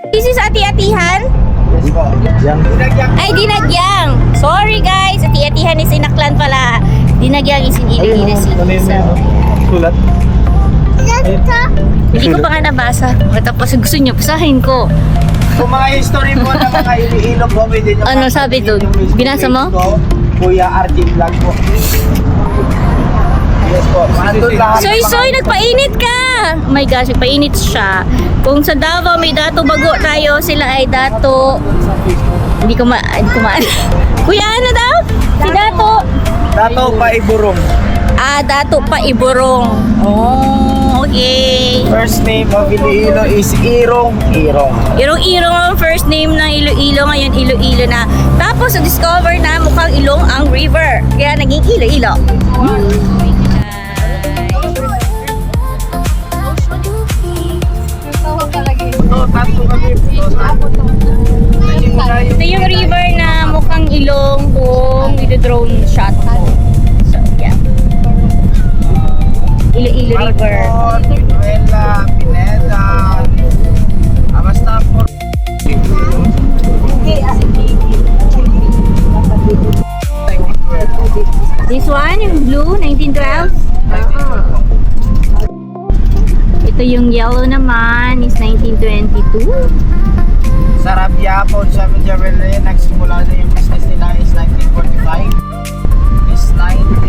This is Ati-Atihan? Yes po. Yang. Ay, Dinagyang. Sorry guys, Ati-Atihan is Inaklan pala. Dinagyang is in Iloilo City. So, Sulat. hindi ko pa nga nabasa. Tapos gusto niyo, basahin ko. Kung mga history mo na mga Iloilo po, pwede nyo Ano sabi doon? Binasa mo? Kuya RJ Vlog po. Yes po. Andun lahat. Soy, nagpainit ka! Oh my gosh, nagpainit siya. Kung sa Davao may dato bago tayo, sila ay dato. Hindi ko ma... Kuya, ano daw? Si Dato. Dato pa Iburong. Ah, Dato pa Iburong. Oh, okay. First name of Iloilo is Irong. Irong-irong ang first name ng Iloilo, ngayon Iloilo na. Tapos na-discover na mukhang ilong ang river. Kaya naging Iloilo. Tatlo kami. Ito yung river na mukhang ilong kung i-drone shot ko. So, yeah. Iloilo River. Pinuela, Pineda. Basta po. This one, yung blue, 1912. Ito yung yellow naman, is 1922. Sa Rabia po, Seven Jewelry, nagsimula na yung business nila is 1945. Is 19